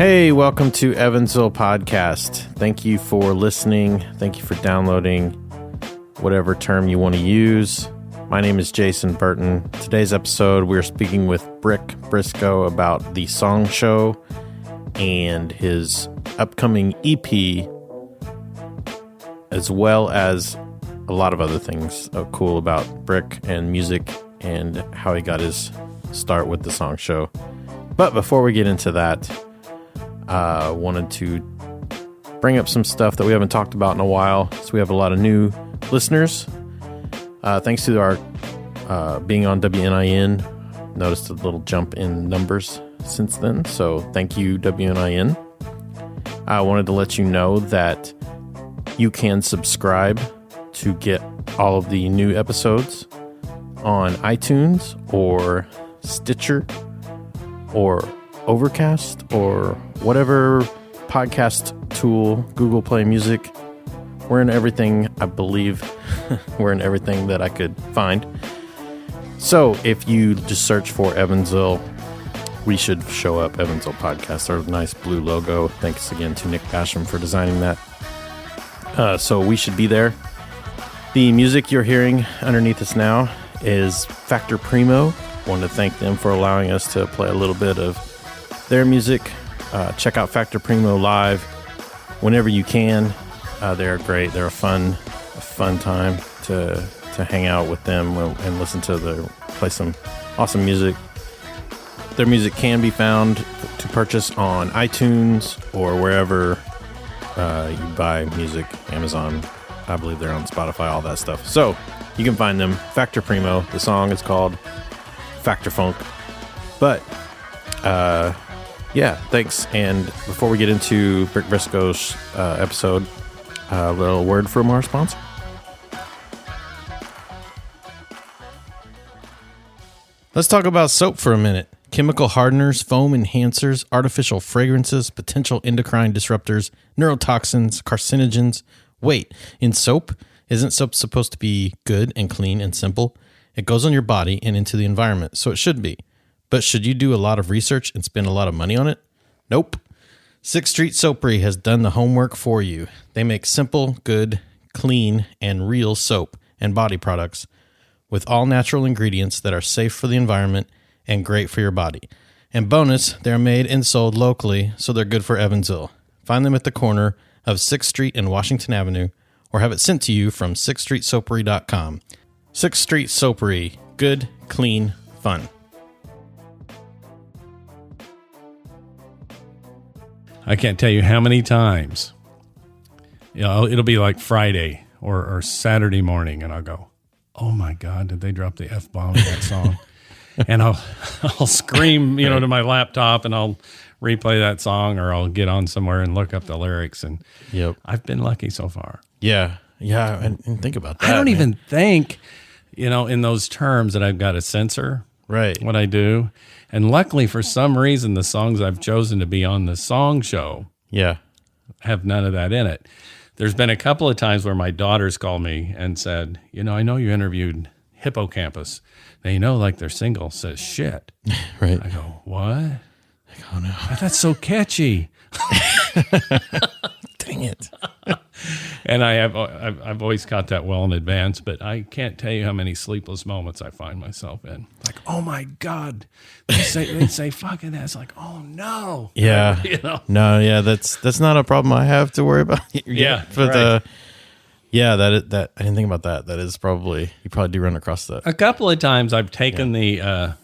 Hey, welcome to Evansville Podcast. Thank you for listening. Thank you for downloading whatever term you want to use. My name is Jason Burton. Today's episode, we're speaking with Briscoe about the song show and his upcoming EP, as well as a lot of other things cool about Brick and music and how he got his start with the song show. But before we get into that, wanted to bring up some stuff that we haven't talked about in a while. So we have a lot of new listeners. Thanks to our being on WNIN. Noticed a little jump in numbers since then. So thank you, WNIN. I wanted to let you know that you can subscribe to get all of the new episodes on iTunes or Stitcher or Overcast or whatever podcast tool, Google Play Music. We're in everything, I believe. We're in everything that I could find. So if you just search for Evansville, we should show up. Evansville Podcast, our nice blue logo. Thanks again to Nick Basham for designing that. So we should be there. The music you're hearing underneath us now is Factor Primo. Wanted to thank them for allowing us to play a little bit of their music. Check out Factor Primo live whenever you can. They're great. They're a fun time to hang out with them and listen to play some awesome music. Their music can be found to purchase on iTunes or wherever you buy music, Amazon. I believe they're on Spotify, all that stuff. So you can find them. Factor Primo. The song is called Factor Funk. But yeah, thanks. And before we get into Brick Briscoe's episode, a little word from our sponsor. Let's talk about soap for a minute. Chemical hardeners, foam enhancers, artificial fragrances, potential endocrine disruptors, neurotoxins, carcinogens. Wait, in soap? Isn't soap supposed to be good and clean and simple? It goes on your body and into the environment, so it should be. But should you do a lot of research and spend a lot of money on it? Nope. 6th Street Soapery has done the homework for you. They make simple, good, clean, and real soap and body products with all natural ingredients that are safe for the environment and great for your body. And bonus, they're made and sold locally, so they're good for Evansville. Find them at the corner of 6th Street and Washington Avenue, or have it sent to you from 6thstreetsoapery.com. 6th Street Soapery. Good, clean, fun. I can't tell you how many times, it'll be like Friday or Saturday morning, and I'll go, oh my God, did they drop the F-bomb in that song? And I'll scream, to my laptop, and I'll replay that song, or I'll get on somewhere and look up the lyrics. And yep, I've been lucky so far. Yeah, and think about that. I don't even think, in those terms that I've got to censor what I do. And luckily, for some reason, the songs I've chosen to be on the song show have none of that in it. There's been a couple of times where my daughters called me and said, I know you interviewed Hippocampus. Now, like their single says shit. Right. I go, what? I go, oh, no. That's so catchy. Dang it. And I've always caught that well in advance, but I can't tell you how many sleepless moments I find myself in. Like, oh my God, they say fucking that. It's like, oh no. Yeah. No, yeah, that's not a problem I have to worry about. Yeah. But that I didn't think about that. That is probably, you probably do run across that. A couple of times I've taken the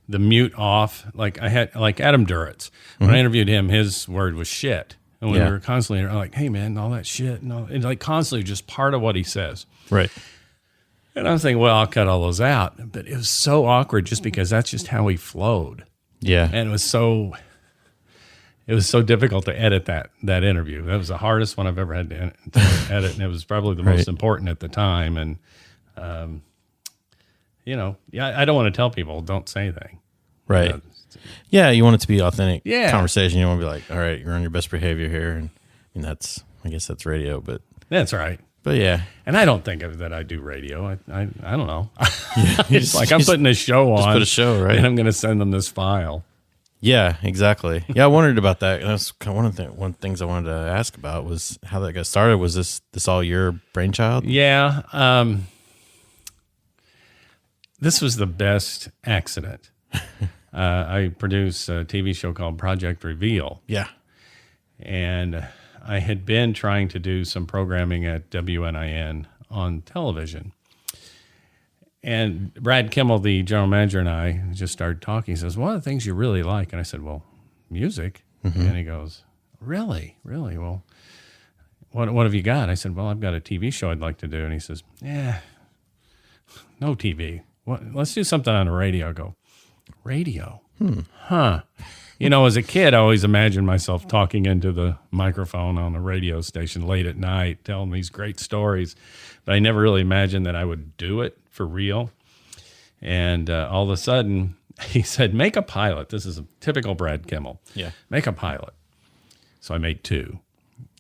mute off. Like I had Adam Duritz. When I interviewed him, his word was shit. And we were constantly like, hey, man, all that shit. And like constantly just part of what he says. Right. And I was thinking, well, I'll cut all those out. But it was so awkward just because that's just how he flowed. Yeah. And it was so difficult to edit that interview. That was the hardest one I've ever had to edit. And it was probably the most important at the time. And, I don't want to tell people, don't say anything. Right. Yeah, you want it to be authentic conversation. You want to be like, all right, you're on your best behavior here. And I guess that's radio, but. That's right. But yeah. And I don't think of that I do radio. I don't know. It's like I'm putting a show on. Just put a show, right? And I'm going to send them this file. Yeah, exactly. Yeah, I wondered about that. And that's kind of one of the things I wanted to ask about was how that got started. Was this all your brainchild? Yeah. This was the best accident. I produce a TV show called Project Reveal. Yeah. And I had been trying to do some programming at WNIN on television. And Brad Kimmel, the general manager, and I just started talking. He says, one of the things you really like. And I said, well, music. Mm-hmm. And he goes, really? Well, what have you got? I said, well, I've got a TV show I'd like to do. And he says, yeah, no TV. Let's do something on the radio. I go, radio? Huh. You know, as a kid, I always imagined myself talking into the microphone on a radio station late at night, telling these great stories. But I never really imagined that I would do it for real. And all of a sudden, he said, make a pilot. This is a typical Brad Kimmel. Yeah. Make a pilot. So I made 2.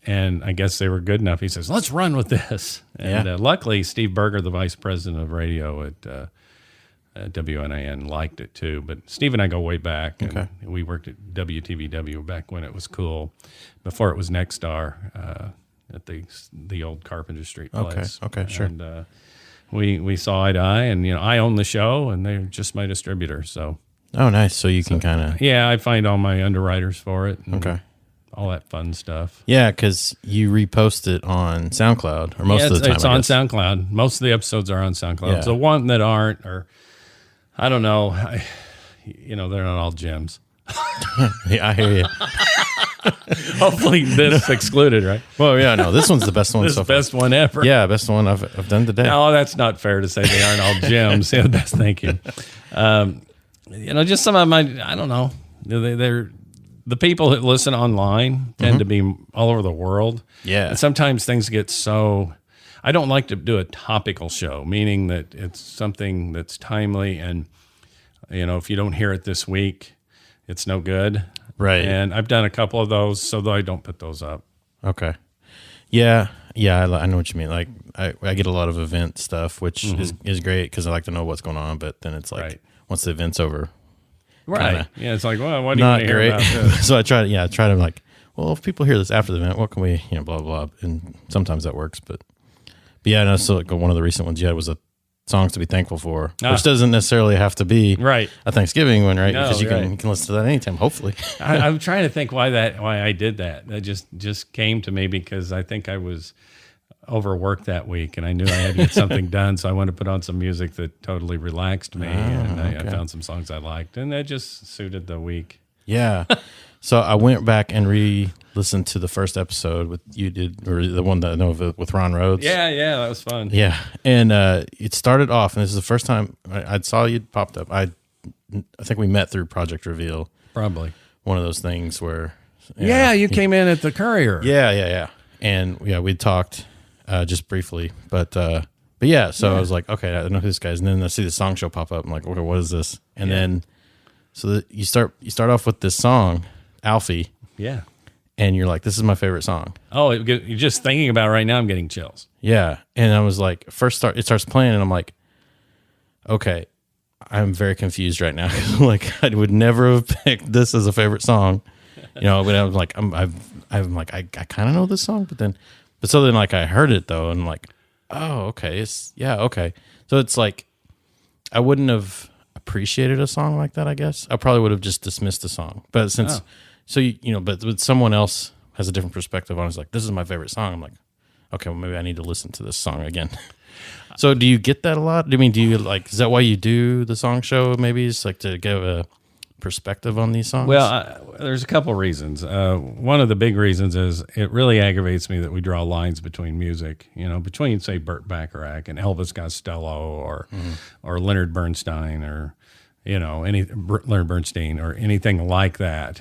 And I guess they were good enough. He says, let's run with this. And luckily, Steve Berger, the vice president of radio at WNIN, liked it too. But Steve and I go way back. And we worked at WTVW back when it was cool, before it was Nexstar at the old Carpenter Street place. Okay, sure. And we saw eye to eye, and I own the show, and they're just my distributor. So nice. So you can kind of I find all my underwriters for it. Okay. All that fun stuff. Yeah, because you repost it on SoundCloud, or most of the time. It's on SoundCloud. Most of the episodes are on SoundCloud. Yeah. The one that aren't, or I don't know, they're not all gems. Yeah, I hear you. Hopefully this excluded, right? Well, yeah, no, this one's the best one so far. Best one ever. Yeah, best one I've done today. No, that's not fair to say they aren't all gems. Yeah, best. Thank you. Just some of my, I don't know, they're the people that listen online tend to be all over the world. Yeah. And sometimes things get so, I don't like to do a topical show, meaning that it's something that's timely and, if you don't hear it this week, it's no good. Right. And I've done a couple of those, so I don't put those up. Okay. Yeah. Yeah. I know what you mean. Like I get a lot of event stuff, which is great because I like to know what's going on, but then it's like, once the event's over, right. Yeah, it's like, well, what do you want to hear about this? So I try to like, well, if people hear this after the event, what can we, blah, blah, blah. And sometimes that works. But yeah, no, so like one of the recent ones you had was songs to be thankful for, which doesn't necessarily have to be a Thanksgiving one, right? No, because you can listen to that anytime, hopefully. I'm trying to think why I did that. That just came to me because I think I was overworked that week and I knew I had to get something done, so I wanted to put on some music that totally relaxed me, and I found some songs I liked, and that just suited the week. Yeah. So I went back and re-listened to the first episode with you did, or the one that I know of with Ron Rhodes. Yeah, that was fun. Yeah, and it started off, and this is the first time I saw you popped up. I think we met through Project Reveal. Probably one of those things where. You came in at the Courier. Yeah, and we talked. Just briefly, but yeah. So I was like, okay, I know who this guy is, and then I see the song show pop up. I'm like, okay, what is this? And then, you start off with this song, Alfie. Yeah. And you're like, this is my favorite song. Oh, you're just thinking about it right now, I'm getting chills. Yeah, and I was like, it starts playing, and I'm like, okay, I'm very confused right now. Like, I would never have picked this as a favorite song. But I was like, I'm like, I kind of know this song, But so then, like, I heard it, though, and like, oh, okay. Okay. So it's like, I wouldn't have appreciated a song like that, I guess. I probably would have just dismissed the song. But since, but with someone else has a different perspective on it, it's like, this is my favorite song. I'm like, okay, well, maybe I need to listen to this song again. So do you get that a lot? I mean, is that why you do the song show? Maybe it's like to give a perspective on these songs? Well, there's a couple reasons. One of the big reasons is it really aggravates me that we draw lines between music, between, say, Burt Bacharach and Elvis Costello or Leonard Bernstein or, Leonard Bernstein or anything like that.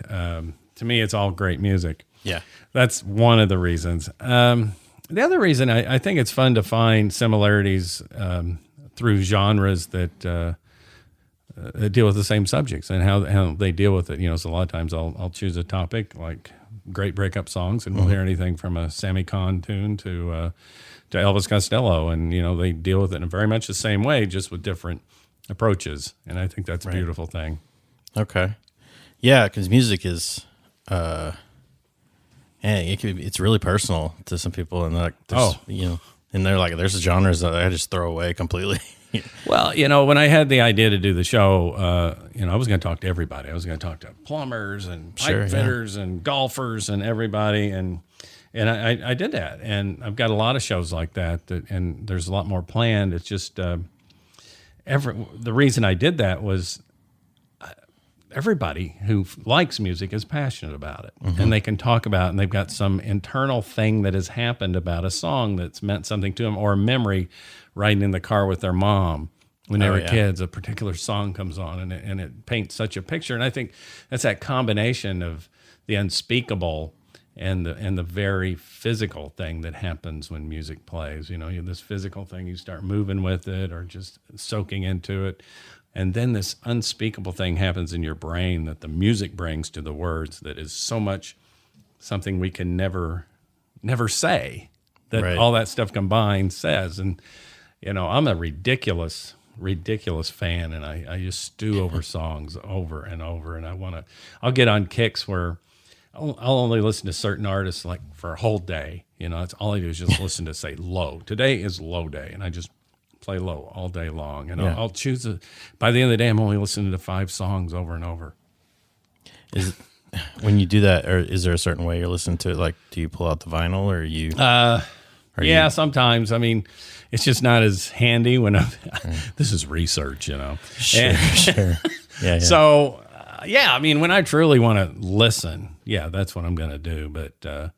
To me, it's all great music. Yeah. That's one of the reasons. The other reason I think it's fun to find similarities through genres that deal with the same subjects and how they deal with it. So a lot of times I'll choose a topic like great breakup songs, and we'll hear anything from a Sammy Kahn tune to Elvis Costello, and they deal with it in very much the same way, just with different approaches. And I think that's a beautiful thing. Okay. Yeah, because music is, it's really personal to some people, and like, and they're like, there's genres that I just throw away completely. Well, when I had the idea to do the show, I was going to talk to everybody. I was going to talk to plumbers and pipe fitters and golfers and everybody, and I did that, and I've got a lot of shows like that, and there's a lot more planned. It's just the reason I did that was everybody who likes music is passionate about it, and they can talk about it, and they've got some internal thing that has happened about a song that's meant something to them, or a memory riding in the car with their mom when they were kids. A particular song comes on, and it paints such a picture. And I think that's that combination of the unspeakable and the very physical thing that happens when music plays. This physical thing, you start moving with it or just soaking into it. And then this unspeakable thing happens in your brain that the music brings to the words, that is so much something we can never say, that all that stuff combined says. And, I'm a ridiculous fan, and I just stew over songs over and over. And I'll get on kicks where I'll only listen to certain artists like for a whole day. It's all I do is just listen to, say, Low. Today is Low Day, and I just play Low all day long. And I'll choose by the end of the day, I'm only listening to 5 songs over and over. When you do that, or is there a certain way you're listening to it? Like, do you pull out the vinyl, or you? Sometimes. I mean, it's just not as handy when this is research, Sure. Yeah. So, I mean, when I truly want to listen, that's what I'm going to do. But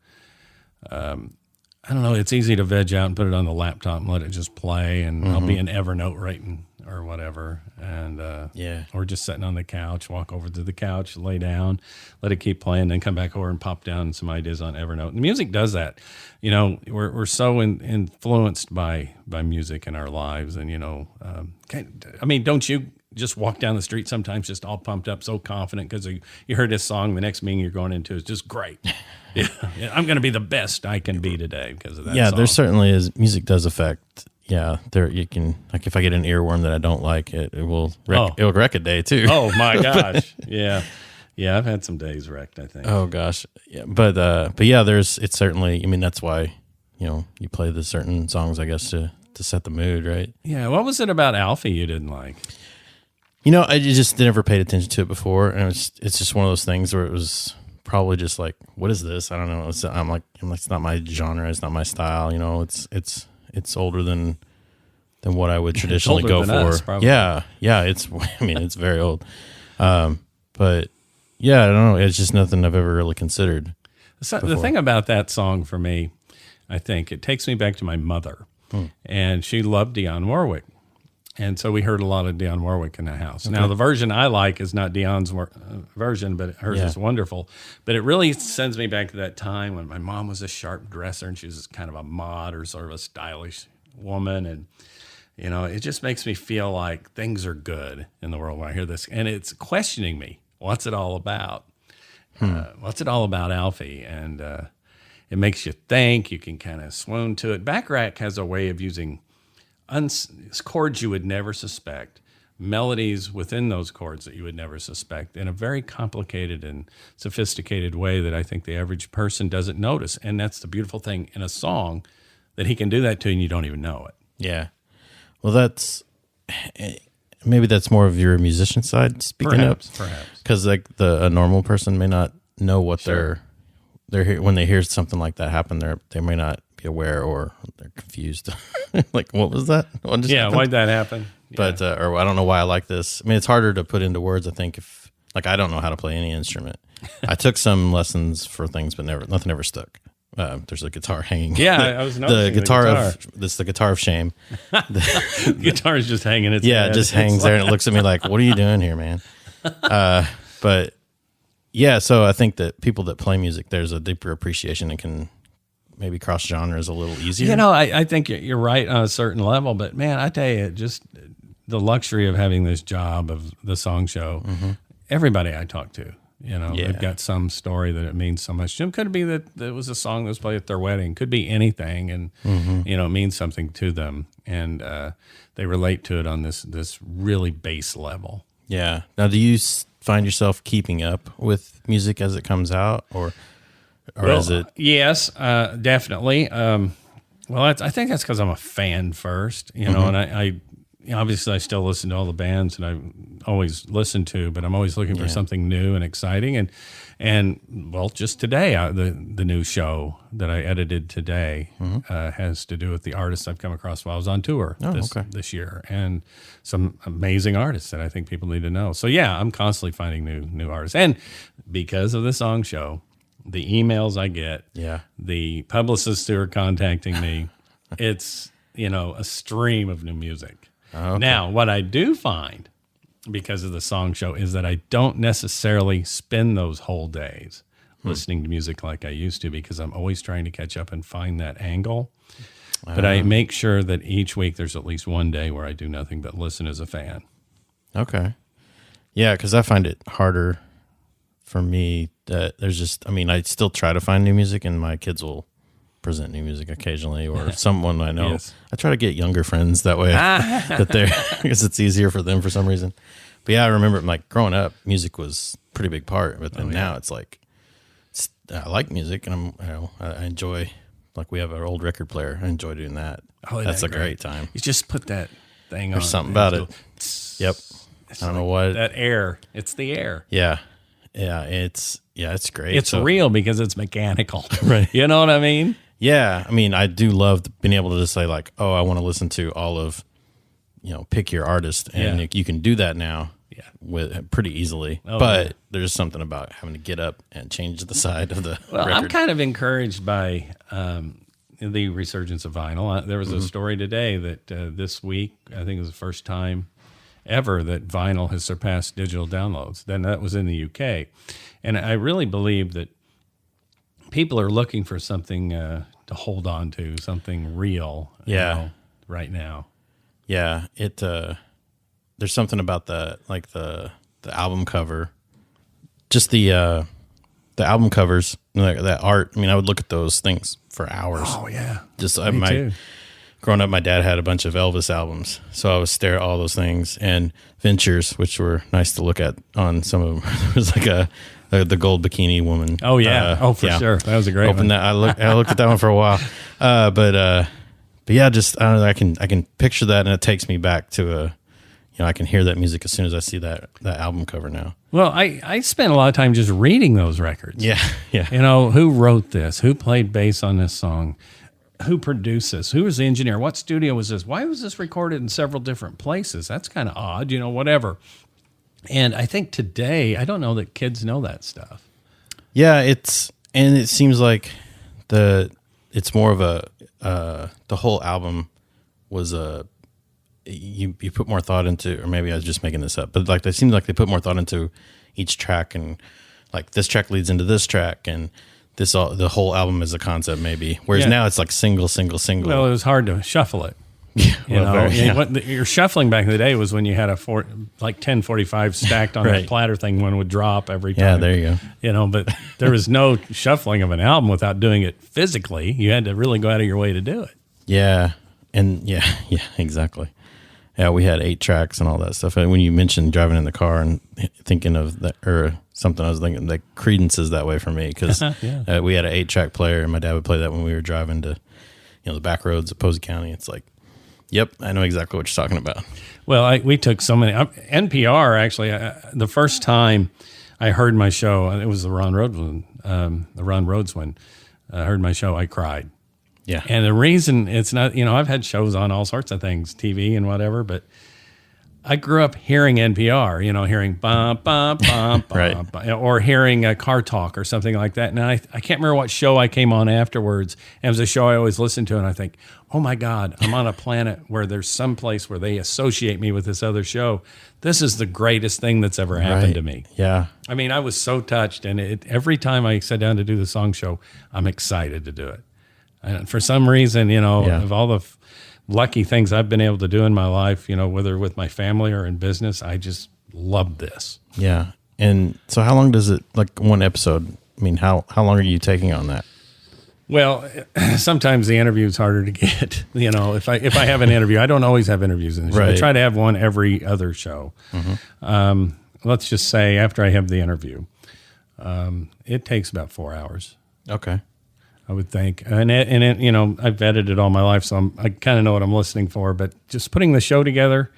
I don't know. It's easy to veg out and put it on the laptop and let it just play, and I'll be in Evernote writing or whatever, and or just sitting on the couch, walk over to the couch, lay down, let it keep playing, then come back over and pop down some ideas on Evernote. And music does that. We're so influenced by music in our lives, and don't you just walk down the street sometimes just all pumped up, so confident because you heard this song, the next meeting you're going into is just great. I'm going to be the best I can be today because of that song. There certainly is. Music does affect. There you can, like, if I get an earworm that I don't like, it will wreck a day too. Oh my gosh. Yeah, I've had some days wrecked, I think. Oh gosh. Yeah, but it's certainly, I mean, that's why, you play the certain songs, I guess, to set the mood, right? Yeah. What was it about Alfie you didn't like? I just never paid attention to it before, and it's just one of those things where it was probably just like, what is this? I don't know. I'm like, it's not my genre. It's not my style. It's older than what I would traditionally go for. Us, probably. Yeah. It's very old. But I don't know. It's just nothing I've ever really considered. The thing about that song for me, I think it takes me back to my mother, and she loved Dionne Warwick. And so we heard a lot of Dionne Warwick in the house. Okay. Now, the version I like is not Dionne's version, but hers is wonderful. But it really sends me back to that time when my mom was a sharp dresser, and she was kind of a mod or sort of a stylish woman. And, it just makes me feel like things are good in the world when I hear this. And it's questioning me. What's it all about? What's it all about, Alfie? And it makes you think. You can kind of swoon to it. Bacharach has a way of using chords you would never suspect, melodies within those chords that you would never suspect, in a very complicated and sophisticated way that I think the average person doesn't notice. And that's the beautiful thing in a song, that he can do that to you and you don't even know it. Yeah. Well, maybe that's more of your musician side speaking up. Perhaps. Because like a normal person may not know what they're when they hear something like that happen, they may not be aware, or they're confused. Like, what was that? Why'd that happen? But or I don't know why I like this. I mean, it's harder to put into words, I think, if like I don't know how to play any instrument. I took some lessons for things, but nothing ever stuck. There's a guitar hanging. Yeah, I was noticing the guitar of shame. The guitar is just hanging. It just hangs there, and it looks at me like, "What are you doing here, man?" But so I think that people that play music, there's a deeper appreciation and can maybe cross genres a little easier. I think you're right on a certain level, but man, I tell you, just the luxury of having this job of the song show. Everybody I talk to, they've got some story that it means so much to them. Could be that it was a song that was played at their wedding. Could be anything, and it means something to them, and they relate to it on this really base level. Yeah. Now, do you find yourself keeping up with music as it comes out, or is it? Yes, definitely. I think that's because I'm a fan first, and I obviously I still listen to all the bands that I always listen to, but I'm always looking for something new and exciting. And well, just today, the new show that I edited today has to do with the artists I've come across while I was on tour this year, and some amazing artists that I think people need to know. So yeah, I'm constantly finding new artists, and because of the song show, the emails I get, the publicists who are contacting me, it's a stream of new music. Okay. Now, what I do find because of the song show is that I don't necessarily spend those whole days listening to music like I used to, because I'm always trying to catch up and find that angle. But I make sure that each week there's at least one day where I do nothing but listen as a fan. Okay. Yeah, because I find it harder for me that there's just, I still try to find new music, and my kids will present new music occasionally, or someone I know. Yes. I try to get younger friends that way, because it's easier for them for some reason. But yeah, I remember like growing up, music was a pretty big part. But then now it's like, I like music, and I enjoy, like we have our old record player. I enjoy doing that. Oh, that's a great time. You just put that thing on. There's something about it. Yep. I don't know what. That air. It's the air. Yeah. Yeah. It's great. It's real because it's mechanical. Right. You know what I mean? Yeah, I do love being able to just say like, oh, I want to listen to all of, pick your artist, and you can do that now with pretty easily. But there's something about having to get up and change the side of the record. I'm kind of encouraged by the resurgence of vinyl. There was a story today that this week, I think it was the first time ever that vinyl has surpassed digital downloads. Then that was in the UK. And I really believe that people are looking for something to hold on to, something real. Right now. Yeah, there's something about the album cover, just the album covers, that art. I would look at those things for hours. Oh yeah, just too. Growing up, my dad had a bunch of Elvis albums, so I would stare at all those things, and Ventures, which were nice to look at on some of them. There was like the gold bikini woman. Oh yeah, for sure. That was a great one. I looked at that one for a while, but yeah, just I don't know. I can picture that, and it takes me back to I can hear that music as soon as I see that album cover now. Well, I spent a lot of time just reading those records. Yeah. Who wrote this? Who played bass on this song? Who produced this? Who was the engineer? What studio was this? Why was this recorded in several different places? That's kind of odd, whatever. And I think today, I don't know that kids know that stuff. Yeah, it seems like it's more of the whole album was you put more thought into, or maybe I was just making this up, but like it seems like they put more thought into each track, and like this track leads into this track, and the whole album is a concept maybe. Whereas now it's like single. Well, it was hard to shuffle it. What your shuffling back in the day was when you had a 1045 stacked on that platter thing. One would drop every time. Yeah, there you go. But there was no shuffling of an album without doing it physically. You had to really go out of your way to do it. Yeah, and yeah, exactly. Yeah, we had 8 tracks and all that stuff. And when you mentioned driving in the car and thinking of that, or something, I was thinking like Creedence is that way for me, because we had an 8-track player, and my dad would play that when we were driving to the back roads of Posey County. It's like, yep, I know exactly what you're talking about. Well, we took so many. NPR, actually, the first time I heard my show, it was the Ron Rhodes one. I heard my show, I cried. Yeah. And the reason it's not, I've had shows on all sorts of things, TV and whatever, but I grew up hearing NPR, hearing bum, bum, bum, bum, bum, or hearing a car talk or something like that. And I can't remember what show I came on afterwards. And it was a show I always listened to, and I think, oh my God, I'm on a planet where there's some place where they associate me with this other show. This is the greatest thing that's ever happened to me. Yeah. I was so touched, and every time I sit down to do the song show, I'm excited to do it. And for some reason, of all the lucky things I've been able to do in my life, whether with my family or in business, I just love this. Yeah. And so how long does it, like one episode, how long are you taking on that? Well, sometimes the interview is harder to get. You know, if I have an interview, I don't always have interviews in the show. Right. I try to have one every other show. Let's just say after I have the interview, it takes about 4 hours. Okay. I would think, and you know, I've edited all my life, so I kind of know what I'm listening for. But just putting the show together,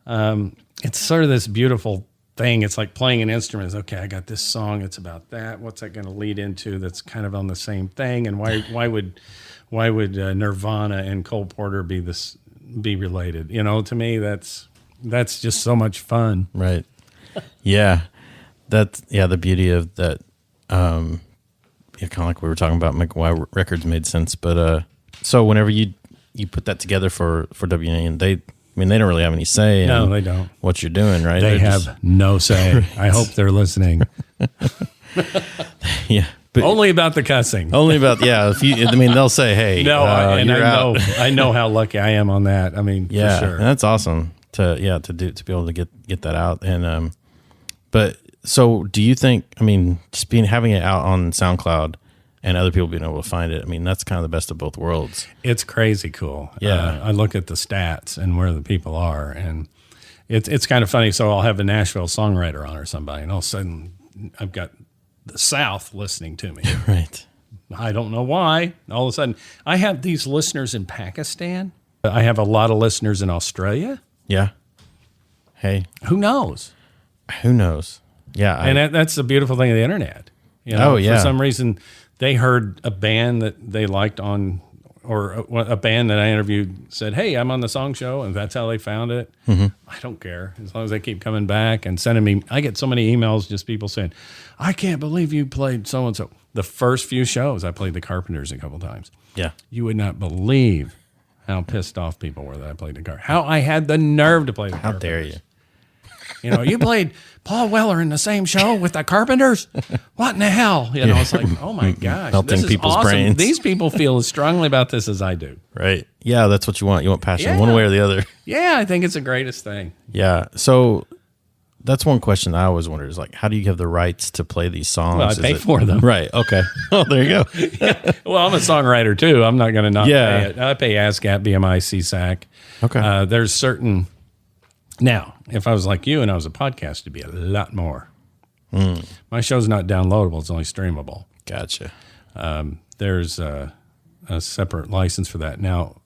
it's sort of this beautiful thing. It's like playing an instrument. It's, okay, I got this song. It's about that. What's that going to lead into? That's kind of on the same thing. And why would Nirvana and Cole Porter be related? You know, to me, that's just so much fun. Right. Yeah. The beauty of that. Kind of like we were talking about, like why records made sense. But so whenever you put that together for WNA, they don't really have any say. No, they don't. What you're doing, right? They have no say. Right. I hope they're listening. Yeah, but only about the cussing. Only about they'll say, "Hey, no," I know how lucky I am on that. I mean, yeah, for sure. And that's awesome to be able to get that out. And but so do you think? I mean, just having it out on SoundCloud and other people being able to find it. I mean, that's kind of the best of both worlds. It's crazy cool. Yeah. I look at the stats and where the people are, and it's kind of funny. So I'll have a Nashville songwriter on or somebody, and all of a sudden I've got the South listening to me. Right. I don't know why. All of a sudden, I have these listeners in Pakistan. I have a lot of listeners in Australia. Yeah. Hey. Who knows? Who knows? Yeah. And that's the beautiful thing of the internet. You know, for some reason, they heard a band that they liked on, or a band that I interviewed said, "Hey, I'm on the song show," and that's how they found it. Mm-hmm. I don't care, as long as they keep coming back and sending me. I get so many emails, just people saying, "I can't believe you played so and so." The first few shows, I played the Carpenters a couple times. Yeah, you would not believe how pissed off people were that I played the Carpenters. How I had the nerve to play the Carpenters. How dare you? You know, you played Paul Weller in the same show with the Carpenters? What in the hell? You know, it's like, oh my gosh. Melting this is people's awesome. brains. These people feel as strongly about this as I do. Right. Yeah, that's what you want. You want passion one way or the other. Yeah, I think it's the greatest thing. Yeah. So that's one question I always wondered is like, how do you have the rights to play these songs? Well, I pay for them. Right. Okay. Oh, there you go. Yeah. Well, I'm a songwriter too. I'm not going to not pay it. I pay ASCAP, BMI, CSAC. Okay. There's certain... Now, if I was like you and I was a podcast, it'd be a lot more. My show's not downloadable. It's only streamable. Gotcha. There's a separate license for that. Now,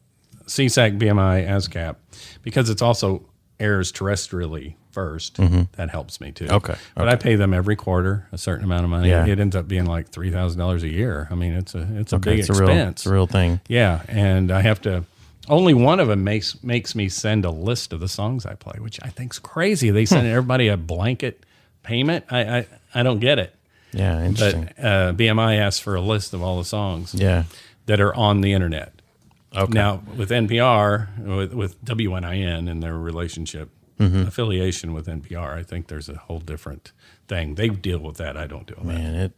CSAC, BMI, ASCAP, because it's also airs terrestrially first, that helps me too. Okay. But I pay them every quarter a certain amount of money. Yeah. It ends up being like $3,000 a year. I mean, it's a big expense. It's a real thing. Yeah, and I have to... Only one of them makes me send a list of the songs I play, which I think's crazy. They send everybody a blanket payment. I don't get it. Yeah, interesting. But BMI asks for a list of all the songs that are on the internet. Okay. Now, with NPR, with WNIN and their relationship, affiliation with NPR, I think there's a whole different thing. They deal with that. I don't deal with that. Man,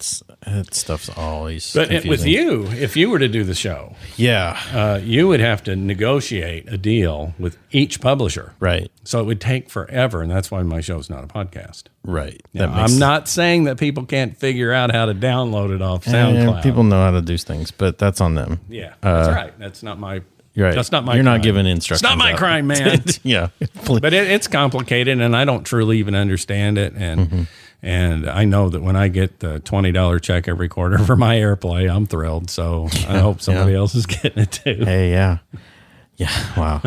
that stuff's always But confusing. with you, if you were to do the show, you would have to negotiate a deal with each publisher. Right. So it would take forever, and that's why my show's not a podcast. Right. Now, I'm not saying that people can't figure out how to download it off SoundCloud. And people know how to do things, but that's on them. Yeah, that's right. That's not my... You're right. That's not my You're crime. not giving instructions. It's not my crime, man. Yeah. But it's complicated, and I don't truly even understand it. And I know that when I get the $20 check every quarter for my airplay, I'm thrilled. So I hope somebody else is getting it too. Hey, yeah. Wow.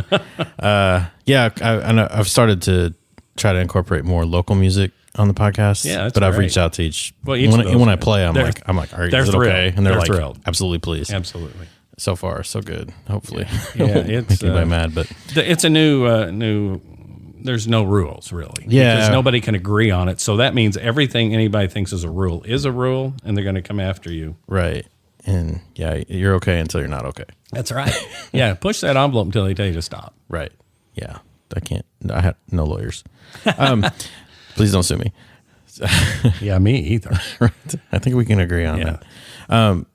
I know I've started to try to incorporate more local music on the podcast. Yeah, that's but I've great. reached out to each. Well, each of those when I guys. play, I'm like, They're is it thrilled. okay? And they're like, thrilled. Absolutely, please. Absolutely. So far, so good. Hopefully, Yeah, Make it's anybody mad, but it's a new. There's no rules really. Yeah, because nobody can agree on it. So that means everything anybody thinks is a rule, and they're going to come after you. right. And you're okay until you're not okay. That's right. Yeah, push that envelope until they tell you to stop. Right. Yeah. I can't. I have no lawyers. Please don't sue me. Yeah, me either. Right. I think we can agree on that.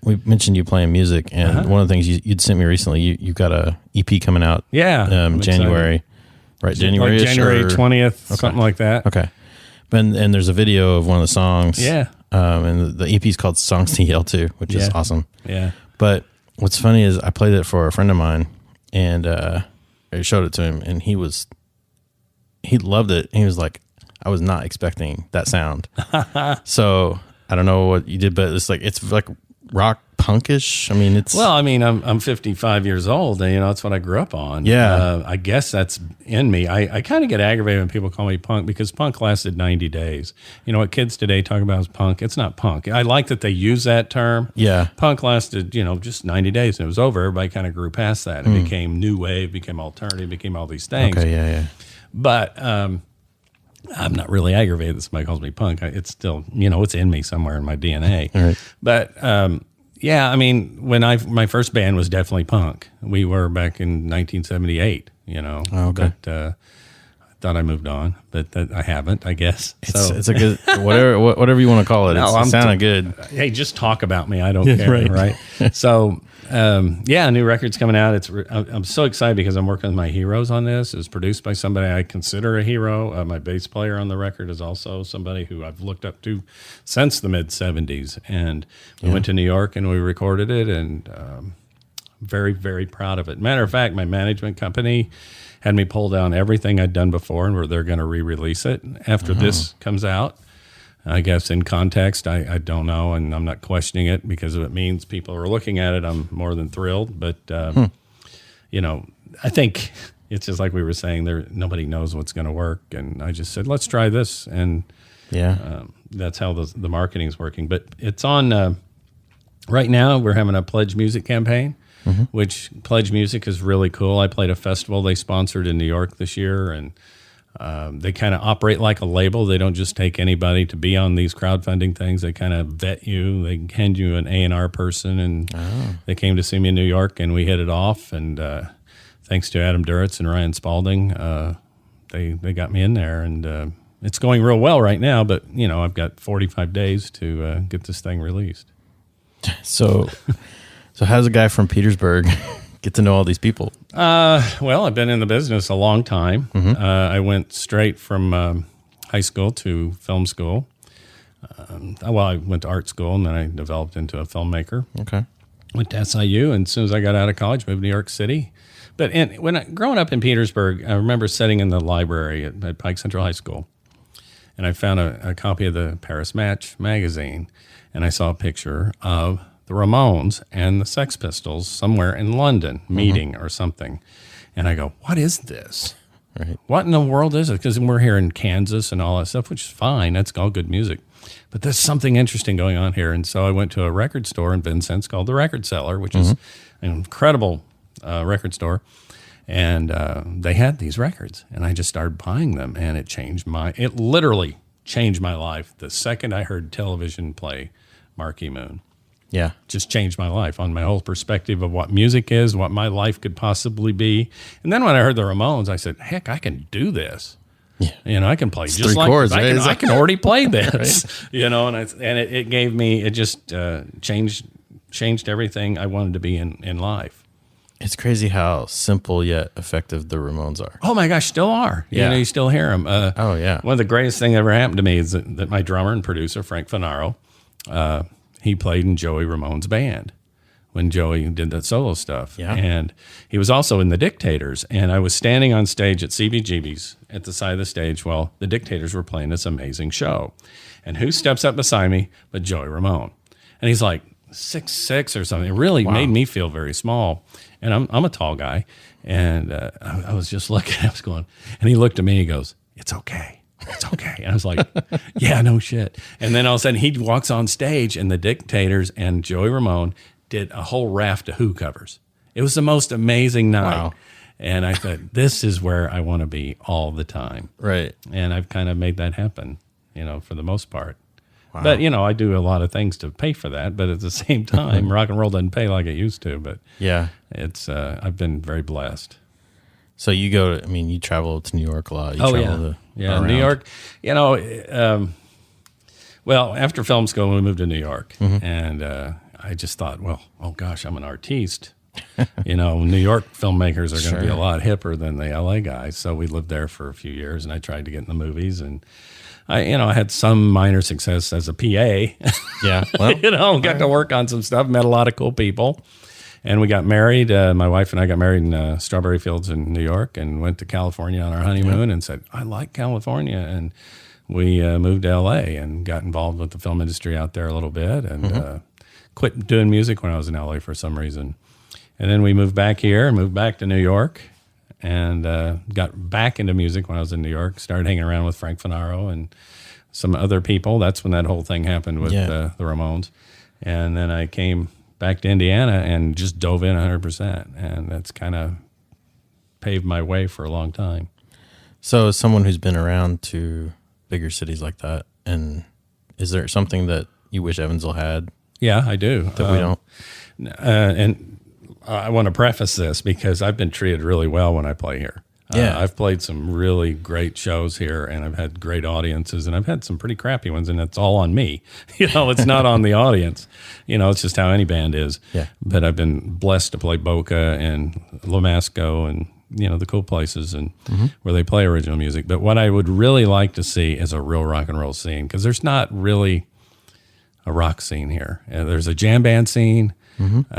We mentioned you playing music, and one of the things you'd sent me recently, you got a EP coming out. Yeah, January, right? January 20th, something like that. Okay, and there's a video of one of the songs. Yeah, And the EP is called Songs to Yell To, which is awesome. Yeah. But what's funny is I played it for a friend of mine, and I showed it to him, and he loved it. And he was like, I was not expecting that sound. So I don't know what you did, but it's like rock punkish. I mean, I'm 55 years old, and that's what I grew up on. Yeah. I guess that's in me. I kind of get aggravated when people call me punk, because punk lasted 90 days. What kids today talk about as punk, it's not punk. I like that they use that term. Yeah. Punk lasted, just 90 days, and it was over. Everybody kind of grew past that. It became new wave, became alternative, became all these things. Okay, yeah. But I'm not really aggravated that somebody calls me punk. It's still, it's in me somewhere in my DNA. All right. But when my first band was definitely punk. We were back in 1978. Oh, okay. But I thought I moved on, but I haven't, I guess. It's a good whatever you want to call it. It sounded good. Hey, just talk about me. I don't care, right? So. New record's coming out. I'm so excited because I'm working with my heroes on this. It was produced by somebody I consider a hero. My bass player on the record is also somebody who I've looked up to since the mid 70s. And we went to New York and we recorded it, and very, very proud of it. Matter of fact, my management company had me pull down everything I'd done before, and they're going to re-release it after this comes out. I guess in context, I don't know, and I'm not questioning it, because if it means people are looking at it, I'm more than thrilled. But, I think it's just like we were saying, nobody knows what's going to work. And I just said, let's try this. And that's how the marketing is working. But it's on, right now, we're having a Pledge Music campaign, which Pledge Music is really cool. I played a festival they sponsored in New York this year, and they kind of operate like a label. They don't just take anybody to be on these crowdfunding things. They kind of vet you. They hand you an A&R person, and they came to see me in New York, and we hit it off. And thanks to Adam Duritz and Ryan Spalding, they got me in there, and it's going real well right now. But I've got 45 days to get this thing released. So how's a guy from Petersburg get to know all these people? Well, I've been in the business a long time. I went straight from high school to film school. I went to art school, and then I developed into a filmmaker. Okay. Went to SIU, and as soon as I got out of college, moved to New York City. But growing up in Petersburg, I remember sitting in the library at Pike Central High School, and I found a copy of the Paris Match magazine, and I saw a picture of the Ramones and the Sex Pistols somewhere in London meeting or something. And I go, what is this? Right. What in the world is it? Because we're here in Kansas and all that stuff, which is fine. That's all good music. But there's something interesting going on here. And so I went to a record store in Vincennes called The Record Seller, which is an incredible record store. And they had these records. And I just started buying them. And it literally changed my life the second I heard television play Marquee Moon. Yeah. Just changed my life on my whole perspective of what music is, what my life could possibly be. And then when I heard the Ramones, I said, heck, I can do do Yeah. I can play it's just like chords, I right? I can already play this. Right? And it gave me, it just changed everything I wanted to be in life. It's crazy how simple yet effective the Ramones are. Oh my gosh, still are. Yeah. You still hear them. Oh yeah. One of the greatest things that ever happened to me is that my drummer and producer, Frank Finaro, he played in Joey Ramone's band when Joey did that solo stuff. Yeah. And he was also in the Dictators. And I was standing on stage at CBGB's at the side of the stage while the Dictators were playing this amazing show. And who steps up beside me but Joey Ramone? And he's like 6'6" or something. It really made me feel very small. And I'm a tall guy. And I was just looking, I was going, and he looked at me and he goes, "It's okay. It's okay." And I was like, yeah, no shit. And then all of a sudden he walks on stage, and the Dictators and Joey Ramone did a whole raft of Who covers. It was the most amazing night. Wow. And I thought, this is where I want to be all the time. Right. And I've kind of made that happen, for the most part. Wow. But, I do a lot of things to pay for that. But at the same time, rock and roll doesn't pay like it used to. But yeah, I've been very blessed. So you you travel to New York a lot. You travel around. New York. Well, after film school, we moved to New York. And I just thought, well, oh gosh, I'm an artiste. New York filmmakers are going to be a lot hipper than the LA guys. So we lived there for a few years, and I tried to get in the movies, and I had some minor success as a PA. Yeah. Well, got to work on some stuff, met a lot of cool people. And we got married. My wife and I got married in Strawberry Fields in New York and went to California on our honeymoon and said, I like California. And we moved to L.A. and got involved with the film industry out there a little bit and quit doing music when I was in L.A. for some reason. And then we moved back here and moved back to New York and got back into music when I was in New York, started hanging around with Frank Finaro and some other people. That's when that whole thing happened with the Ramones. And then I came back to Indiana and just dove in 100%. And that's kind of paved my way for a long time. So as someone who's been around to bigger cities like that, and is there something that you wish Evansville had? Yeah, I do. That we don't? And I want to preface this because I've been treated really well when I play here. Yeah. I've played some really great shows here, and I've had great audiences, and I've had some pretty crappy ones, and it's all on me. It's not on the audience. It's just how any band is. Yeah. But I've been blessed to play Boca and Lamasco and, the cool places and where they play original music. But what I would really like to see is a real rock and roll scene, because there's not really a rock scene here. There's a jam band scene,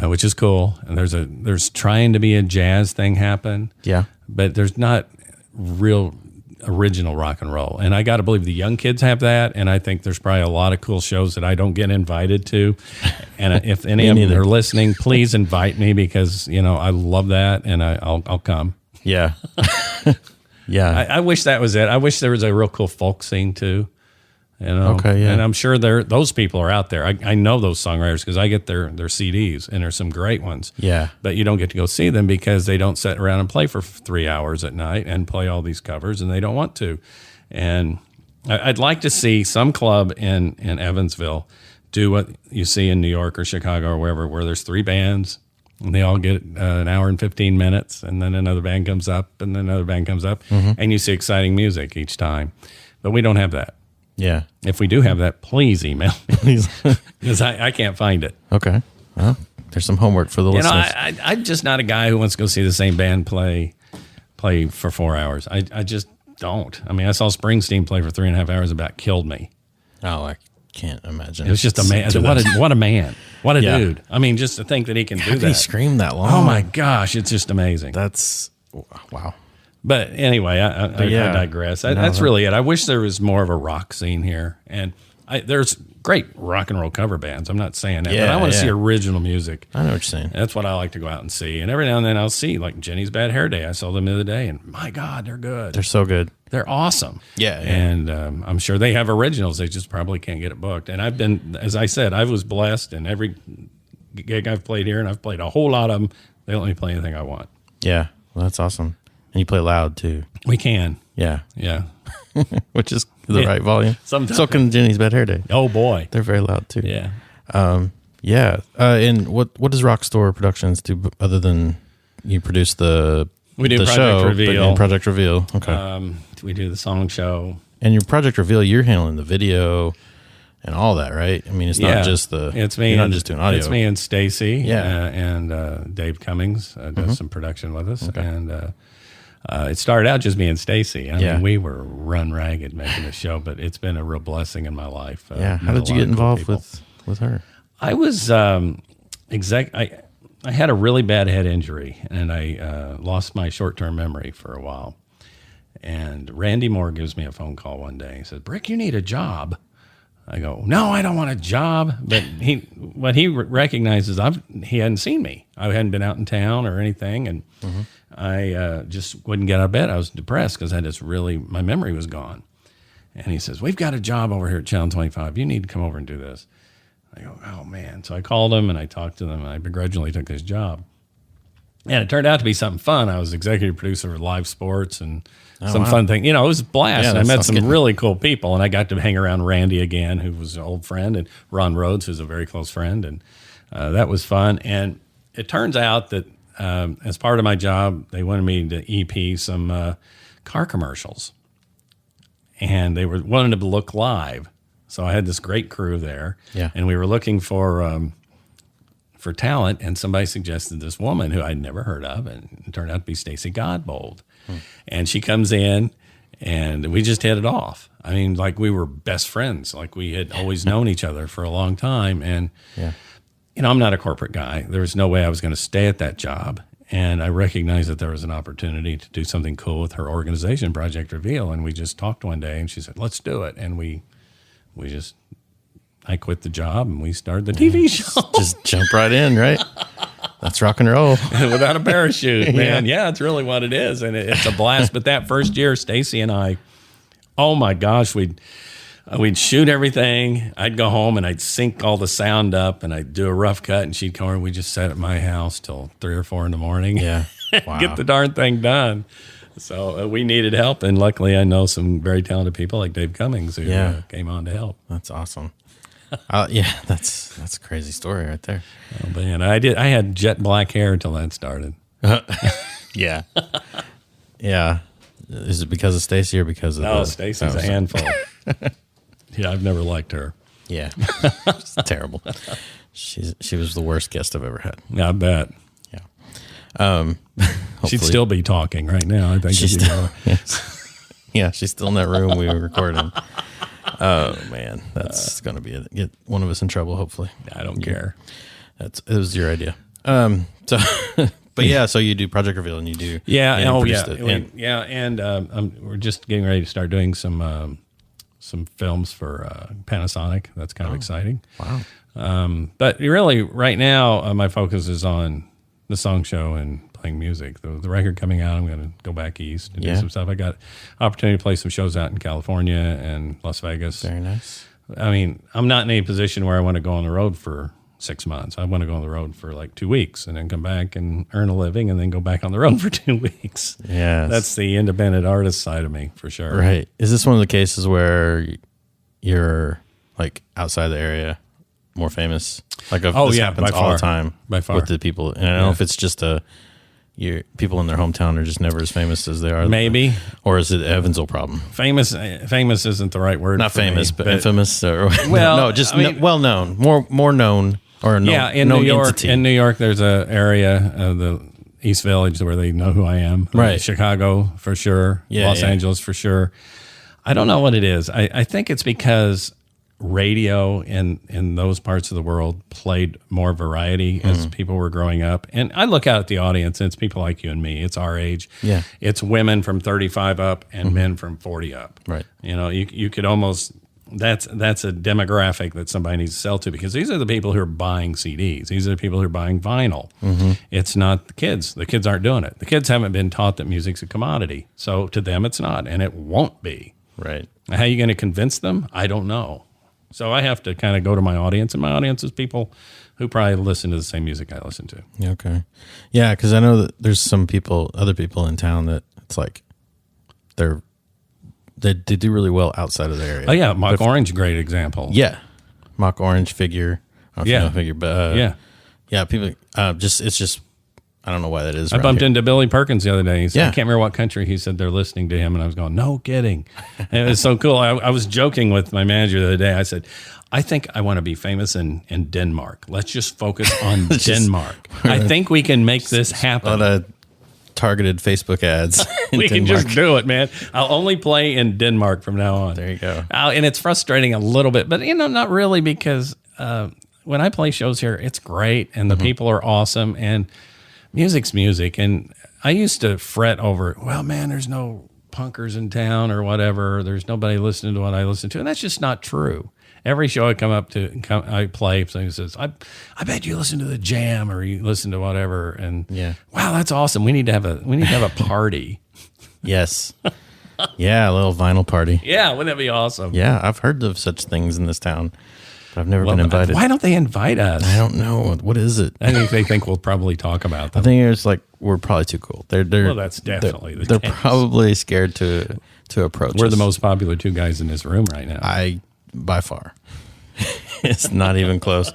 which is cool, and there's trying to be a jazz thing happen. Yeah. But there's not real original rock and roll. And I got to believe the young kids have that. And I think there's probably a lot of cool shows that I don't get invited to. And if any of them are listening, please invite me, because, I love that, and I'll come. Yeah. Yeah. I wish that was it. I wish there was a real cool folk scene too. Okay, yeah. And I'm sure those people are out there. I know those songwriters because I get their CDs, and there's some great ones. Yeah. But you don't get to go see them because they don't sit around and play for 3 hours at night and play all these covers, and they don't want to. And I'd like to see some club in Evansville do what you see in New York or Chicago or wherever, where there's 3 bands, and they all get an hour and 15 minutes, and then another band comes up, and then another band comes up, and you see exciting music each time. But we don't have that. Yeah. If we do have that, please email me, because I can't find it. Okay. Well, there's some homework for the listeners. I'm just not a guy who wants to go see the same band play for 4 hours. I just don't. I mean, I saw Springsteen play for 3.5 hours. About killed me. Oh, I can't imagine. It was just a man. What a man. What a dude. I mean, just to think that he can do that. How can he scream that long? Oh my gosh, it's just amazing. That's wow. But anyway, I digress. That's really it. I wish there was more of a rock scene here. And there's great rock and roll cover bands. I'm not saying that, but I want to see original music. I know what you're saying. That's what I like to go out and see. And every now and then I'll see, like Jenny's Bad Hair Day. I saw them the other day, and my God, they're good. They're so good. They're awesome. Yeah. And I'm sure they have originals. They just probably can't get it booked. And I've been, as I said, I was blessed, and every gig I've played here, and I've played a whole lot of them, they let me play anything I want. Yeah. Well, that's awesome. And you play loud too. We can. Yeah. Yeah. Which is the right volume. Sometimes. So can Jenny's Bad Hair Day. Oh boy. They're very loud too. Yeah. Yeah. And what does Rockstore Productions do other than you produce the Project show? Reveal. Project Reveal. Okay. We do the song show. And your Project Reveal, you're handling the video and all that, right? I mean, it's not just it's me. You're not just doing audio. It's me and Stacy. Yeah. And Dave Cummings does some production with us. Okay. And it started out just me and Stacy. I mean, we were run ragged making the show, but it's been a real blessing in my life. How did you get involved with her? I was I had a really bad head injury, and I lost my short-term memory for a while. And Randy Moore gives me a phone call one day. He says, "Brick, you need a job." I go, "No, I don't want a job." But what he recognizes, he hadn't seen me. I hadn't been out in town or anything, and I just wouldn't get out of bed. I was depressed because my memory was gone. And he says, "We've got a job over here at Channel 25. You need to come over and do this." I go, "Oh man!" So I called him and I talked to them, and I begrudgingly took this job. And it turned out to be something fun. I was executive producer of live sports and some fun thing. It was a blast. Yeah, I met some really cool people, and I got to hang around Randy again, who was an old friend, and Ron Rhodes, who's a very close friend. And that was fun. And it turns out that as part of my job, they wanted me to EP some car commercials. And they wanted to look live. So I had this great crew there. Yeah. And we were looking for talent, and somebody suggested this woman who I'd never heard of, and it turned out to be Stacey Godbold. And she comes in, And we just hit it off. I mean, like we were best friends. Like we had always known each other for a long time. And, I'm not a corporate guy. There was no way I was going to stay at that job. And I recognized that there was an opportunity to do something cool with her organization, Project Reveal. And we just talked one day and she said, let's do it. And I quit the job and we started the TV show. Just jump right in, right? That's rock and roll. Without a parachute, man. Yeah, it's really what it is. And it's a blast. But that first year, Stacy and I, oh my gosh, we'd shoot everything. I'd go home and I'd sync all the sound up and I'd do a rough cut and she'd come over and we'd just sat at my house till 3 or 4 in the morning. Yeah. Wow. Get the darn thing done. So we needed help. And luckily I know some very talented people like Dave Cummings who came on to help. That's awesome. That's a crazy story right there. Oh man, I had jet black hair until that started. Yeah. Is it because of Stacy or because of No, Stacy's a handful. Yeah, I've never liked her. Yeah. It's terrible. She was the worst guest I've ever had. I bet. Yeah. She'd still be talking right now, I think. She's still in that room we were recording. Oh man, that's going to get one of us in trouble. Hopefully, I don't care. It was your idea. So you do Project Reveal and you do we're just getting ready to start doing some films for Panasonic. That's kind of exciting. Wow. But really, right now, my focus is on the song show and playing music. The record coming out, I'm going to go back east and do some stuff. I got opportunity to play some shows out in California and Las Vegas. Very nice. I mean, I'm not in a position where I want to go on the road for 6 months. I want to go on the road for like 2 weeks and then come back and earn a living and then go back on the road for 2 weeks. Yeah. That's the independent artist side of me for sure. Right. Is this one of the cases where you're like outside the area more famous? Like this happens all the time by far with the people. And I don't know if it's just people in their hometown are just never as famous as they are. Maybe. Or is it the Evansville problem? Famous isn't the right word. Not famous, but infamous. Or, well, well known, more known, or in known New York. entity. In New York, there's a area, the East Village, where they know who I am. Right. Chicago for sure. Los Angeles for sure. I don't know what it is. I think it's because radio in those parts of the world played more variety as people were growing up. And I look out at the audience, and it's people like you and me. It's our age. Yeah. It's women from 35 up and men from 40 up. Right. You could almost, that's a demographic that somebody needs to sell to, because these are the people who are buying CDs. These are the people who are buying vinyl. It's not the kids. The kids aren't doing it. The kids haven't been taught that music's a commodity. So to them, it's not, and it won't be. Right. How are you going to convince them? I don't know. So I have to kind of go to my audience, and my audience is people who probably listen to the same music I listen to. Okay. Yeah, because I know that there's other people in town that it's like they do really well outside of the area. Oh yeah, Mock Orange, great example. Yeah, Mock Orange, Figure. I don't know if you know Figure, but yeah, people. It's just I don't know why that is. I bumped into Billy Perkins the other day. I can't remember what country he said they're listening to him, and I was going, no kidding. And it was so cool. I was joking with my manager the other day. I said, I think I want to be famous in Denmark. Let's just focus on Denmark. I think we can make this happen. A lot of targeted Facebook ads. We can just do it, man. I'll only play in Denmark from now on. There you go. And it's frustrating a little bit, but not really, because when I play shows here, it's great, and the people are awesome, and music's music. And I used to fret over, well, man, there's no punkers in town or whatever. There's nobody listening to what I listen to. And that's just not true. Every show I I play, somebody says, I bet you listen to the Jam or you listen to whatever. And wow, that's awesome. We need to have a party. Yes. Yeah, a little vinyl party. Yeah, wouldn't that be awesome? Yeah, I've heard of such things in this town. But I've never been invited. Why don't they invite us? I don't know. What is it? I think they think we'll probably talk about them. I think it's like we're probably too cool. Well, that's definitely the They're case. probably scared to approach We're us. the most popular two guys in this room right now. By far. It's not even close.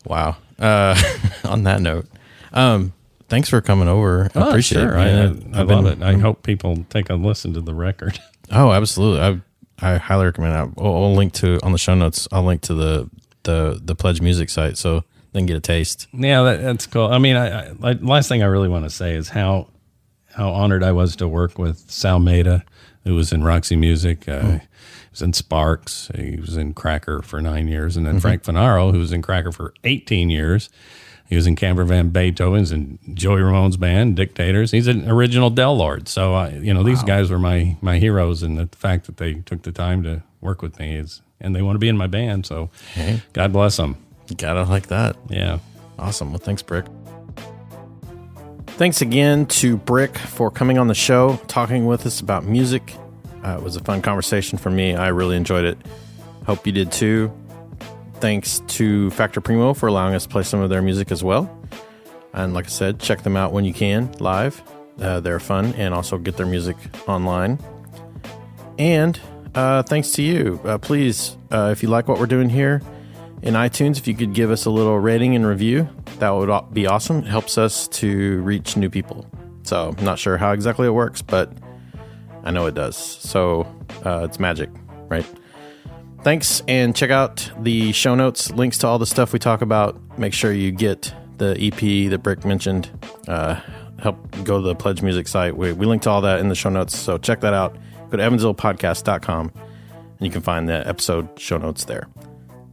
Wow. On that note, thanks for coming over. I appreciate it. I love it. I hope people take a listen to the record. Oh, absolutely. I highly recommend it. I'll link to on the show notes. I'll link to the Pledge Music site so they can get a taste. Yeah, that's cool. I mean, last thing I really want to say is how honored I was to work with Sal Maida, who was in Roxy Music. He was in Sparks. He was in Cracker for 9 years. And then Frank Finaro, who was in Cracker for 18 years. He was in Camper Van Beethoven's and Joey Ramone's band, Dictators. He's an original Del Lord. So, these guys were my heroes, and the fact that they took the time to work with me and they want to be in my band. So, God bless them. You gotta like that. Yeah. Awesome. Well, thanks, Brick. Thanks again to Brick for coming on the show, talking with us about music. It was a fun conversation for me. I really enjoyed it. Hope you did too. Thanks to Factor Primo for allowing us to play some of their music as well. And like I said, check them out when you can live. They're fun, and also get their music online. And thanks to you. Please, if you like what we're doing here in iTunes, if you could give us a little rating and review, that would be awesome. It helps us to reach new people. So I'm not sure how exactly it works, but I know it does. So it's magic, right? Thanks, and check out the show notes, links to all the stuff we talk about. Make sure you get the EP that Brick mentioned. Help go to the Pledge Music site. We link to all that in the show notes, so check that out. Go to evansvillepodcast.com, and you can find the episode show notes there.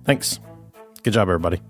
Thanks. Good job, everybody.